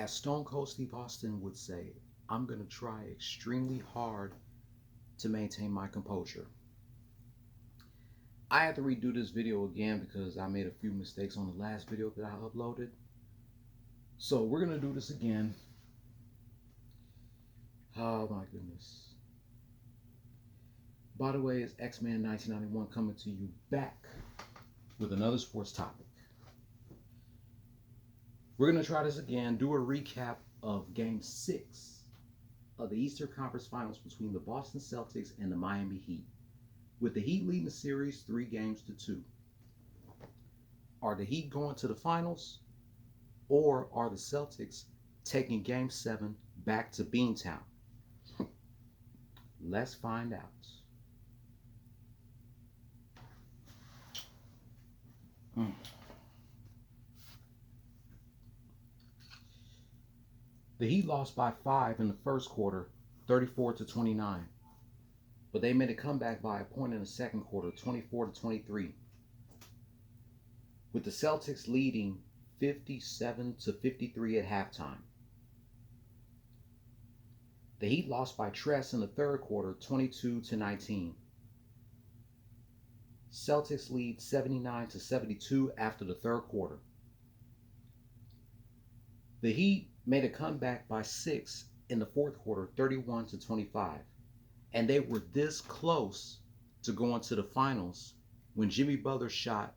As Stone Cold Steve Austin would say, I'm going to try extremely hard to maintain my composure. I had to redo this video again because I made a few mistakes on the last video that I uploaded. So we're going to do this again. Oh my goodness. By the way, it's X-Men 1991 coming to you back with another sports topic. We're going to try this again, do a recap of Game 6 of the Eastern Conference Finals between the Boston Celtics and the Miami Heat, with the Heat leading the series 3-2. Are the Heat going to the finals, or are the Celtics taking Game 7 back to Beantown? Let's find out. The Heat lost by 5 in the first quarter, 34-29. But they made a comeback by a point in the second quarter, 24-23. With the Celtics leading 57-53 at halftime. The Heat lost by Tress in the third quarter, 22-19. Celtics lead 79-72 after the third quarter. The Heat made a comeback by 6 in the fourth quarter, 31-25. And they were this close to going to the finals when Jimmy Butler shot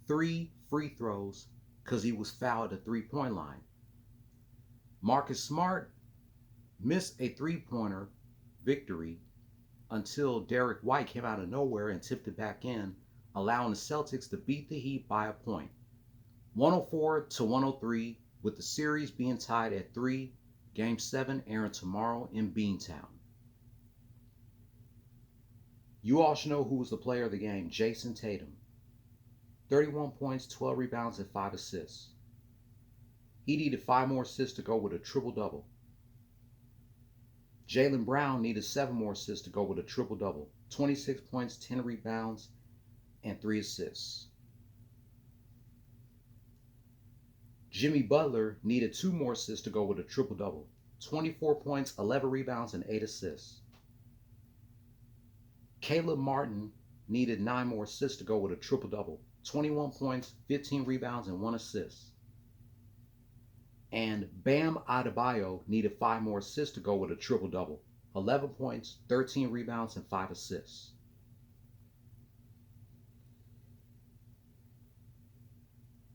3 free throws because he was fouled at the 3-point line. Marcus Smart missed a 3-pointer victory until Derek White came out of nowhere and tipped it back in, allowing the Celtics to beat the Heat by a point. 104-103, with the series being tied at 3. Game 7 airing tomorrow in Beantown. You all should know who was the player of the game. Jason Tatum. 31 points, 12 rebounds, and 5 assists. He needed 5 more assists to go with a triple-double. Jaylen Brown needed 7 more assists to go with a triple-double. 26 points, 10 rebounds, and 3 assists. Jimmy Butler needed 2 more assists to go with a triple-double. 24 points, 11 rebounds, and 8 assists. Caleb Martin needed 9 more assists to go with a triple-double. 21 points, 15 rebounds, and 1 assist. And Bam Adebayo needed 5 more assists to go with a triple-double. 11 points, 13 rebounds, and 5 assists.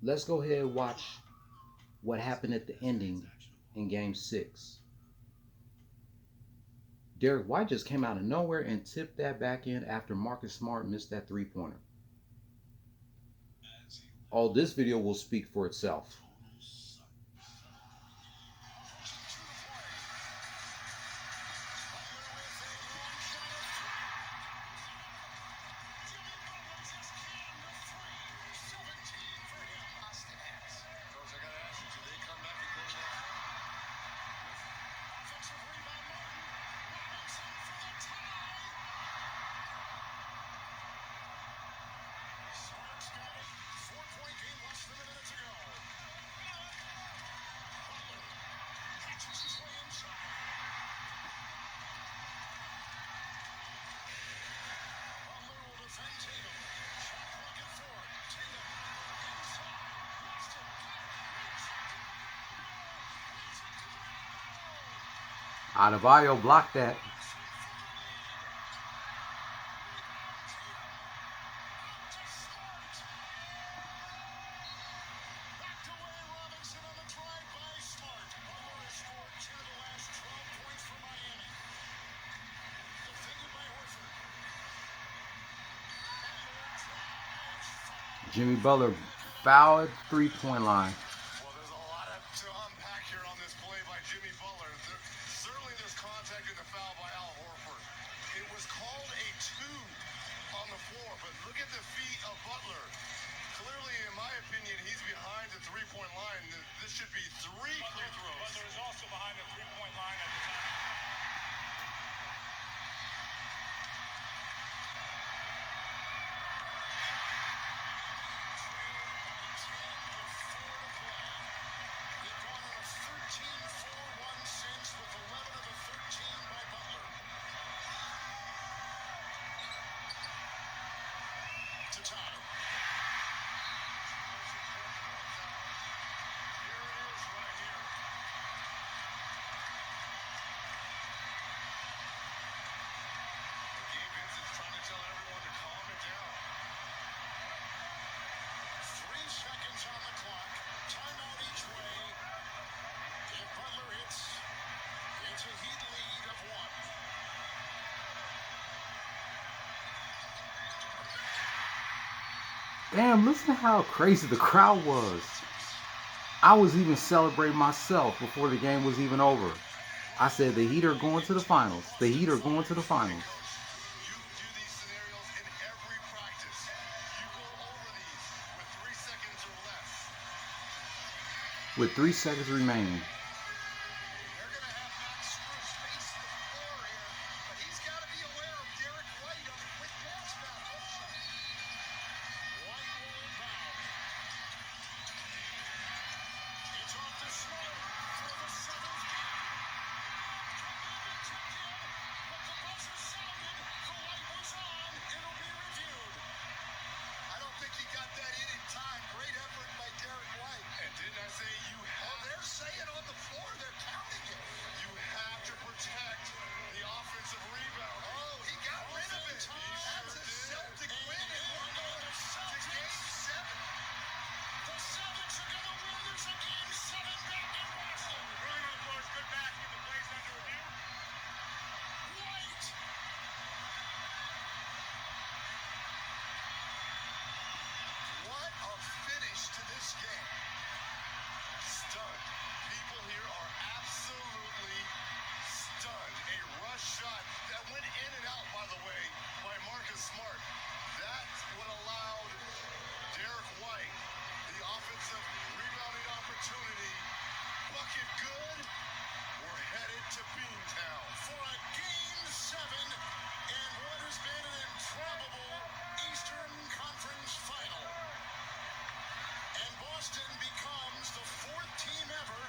Let's go ahead and watch what happened at the ending in Game 6. Derek White just came out of nowhere and tipped that back in after Marcus Smart missed that 3-pointer. Oh, this video will speak for itself. Adebayo blocked that. Jimmy Butler fouled 3-point line. Well, there's a lot to unpack here on this play by Jimmy Butler. Certainly there's contact in the foul by Al Horford. It was called a 2 on the floor, but look at the feet of Butler. Clearly, in my opinion, he's behind the 3-point line. This should be 3 free throws. Butler is also behind the 3-point line at the time. Damn, listen to how crazy the crowd was. I was even celebrating myself before the game was even over. I said the Heat are going to the finals. The Heat are going to the finals. You do these scenarios in every practice. You go over these with 3 seconds or less. With 3 seconds remaining. They're going to have Max Strus face the floor here, but he's got to be aware of Derek White on the quick bounce foul. White will inbound. It's off to Smart for the seventh game. But the buzzer sounded. The light was on. It'll be reviewed. I don't think he got that in time. Great effort by Derek White. And didn't I say you have? Oh, they're saying on the floor. They're counting it. You have to protect the offensive rebound. Oh, he got rid of it. That's a Celtic win, and we're going to Game 7. The Celtics are going to win. There's a Game 7 back in Boston. Really on the floor is good basket. The plays under review. White. What a finish to this game. Stunned. People here are absolutely stunned. A rush shot that went in and out, by the way, by Marcus Smart. That's what allowed Derek White the offensive rebounding opportunity. Bucket good. We're headed to Beantown for a Game 7 in what has been an improbable Eastern Conference Final. And Boston becomes the 4th team ever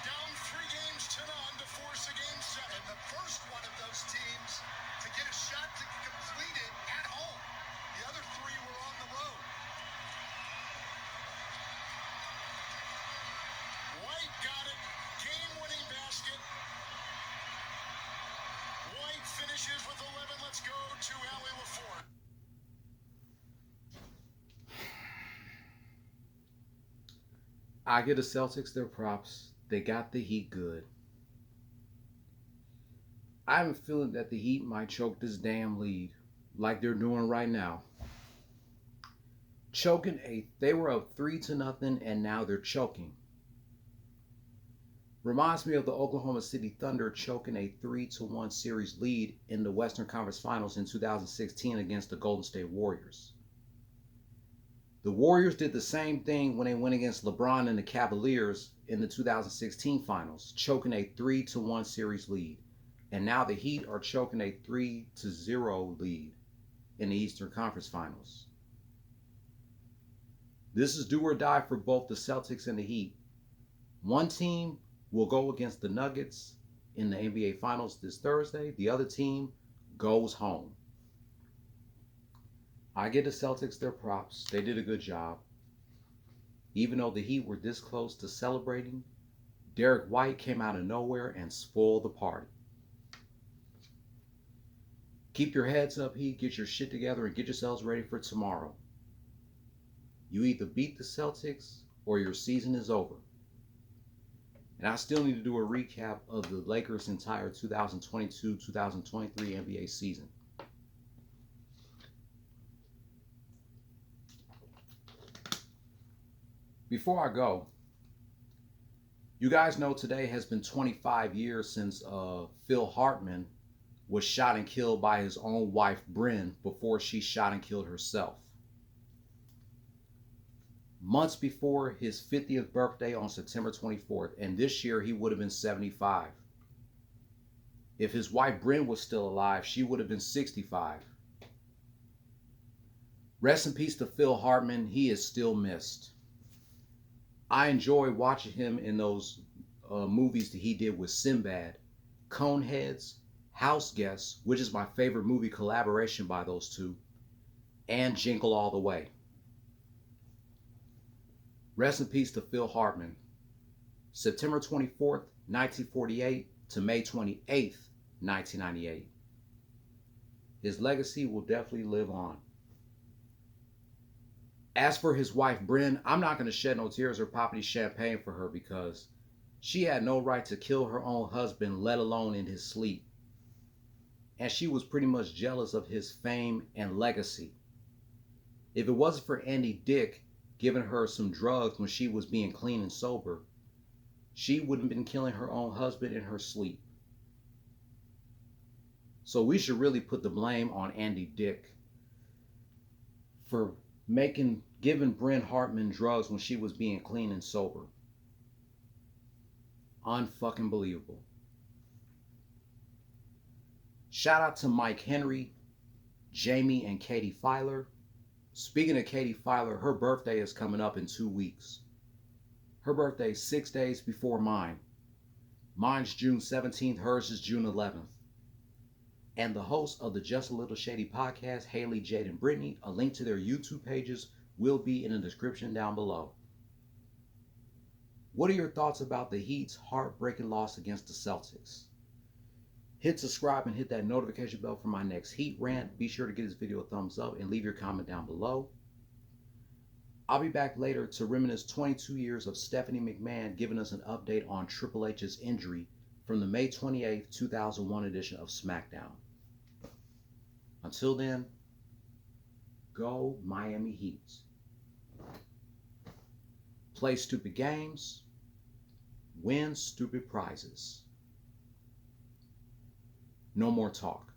down 3 games to none to force a Game 7. And the first one of those teams to get a shot to complete it at home. The other 3 were on the road. White got it. Game-winning basket. White finishes with 11. Let's go to Allie LaForge. I give the Celtics their props. They got the Heat good. I have a feeling that the Heat might choke this damn lead like they're doing right now. They were up 3-0 and now they're choking. Reminds me of the Oklahoma City Thunder choking a 3-1 series lead in the Western Conference Finals in 2016 against the Golden State Warriors. The Warriors did the same thing when they went against LeBron and the Cavaliers in the 2016 Finals, choking a 3-1 series lead. And now the Heat are choking a 3-0 lead in the Eastern Conference Finals. This is do or die for both the Celtics and the Heat. One team will go against the Nuggets in the NBA Finals this Thursday. The other team goes home. I give the Celtics their props. They did a good job. Even though the Heat were this close to celebrating, Derek White came out of nowhere and spoiled the party. Keep your heads up, Heat. Get your shit together and get yourselves ready for tomorrow. You either beat the Celtics or your season is over. And I still need to do a recap of the Lakers' entire 2022-2023 NBA season. Before I go, you guys know today has been 25 years since Phil Hartman was shot and killed by his own wife, Bryn, before she shot and killed herself. Months before his 50th birthday on September 24th, and this year he would have been 75. If his wife Bryn was still alive, she would have been 65. Rest in peace to Phil Hartman. He is still missed. I enjoy watching him in those movies that he did with Sinbad, Coneheads, House Guests, which is my favorite movie collaboration by those two, and Jingle All the Way. Rest in peace to Phil Hartman. September 24th, 1948 to May 28th, 1998. His legacy will definitely live on. As for his wife, Bryn, I'm not going to shed no tears or pop any champagne for her because she had no right to kill her own husband, let alone in his sleep. And she was pretty much jealous of his fame and legacy. If it wasn't for Andy Dick giving her some drugs when she was being clean and sober, she wouldn't have been killing her own husband in her sleep. So we should really put the blame on Andy Dick for giving Bryn Hartman drugs when she was being clean and sober. Unfucking believable. Shout out to Mike Henry, Jaime, and Katie Filer. Speaking of Katie Filer, her birthday is coming up in 2 weeks. Her birthday is 6 days before mine. Mine's June 17th, hers is June 11th. And the hosts of the Just a Little Shady podcast, Haley, Jade, and Brittany, a link to their YouTube pages will be in the description down below. What are your thoughts about the Heat's heartbreaking loss against the Celtics? Hit subscribe and hit that notification bell for my next Heat rant. Be sure to give this video a thumbs up and leave your comment down below. I'll be back later to reminisce 22 years of Stephanie McMahon giving us an update on Triple H's injury from the May 28th, 2001 edition of SmackDown. Until then, go Miami Heat. Play stupid games, win stupid prizes. No more talk.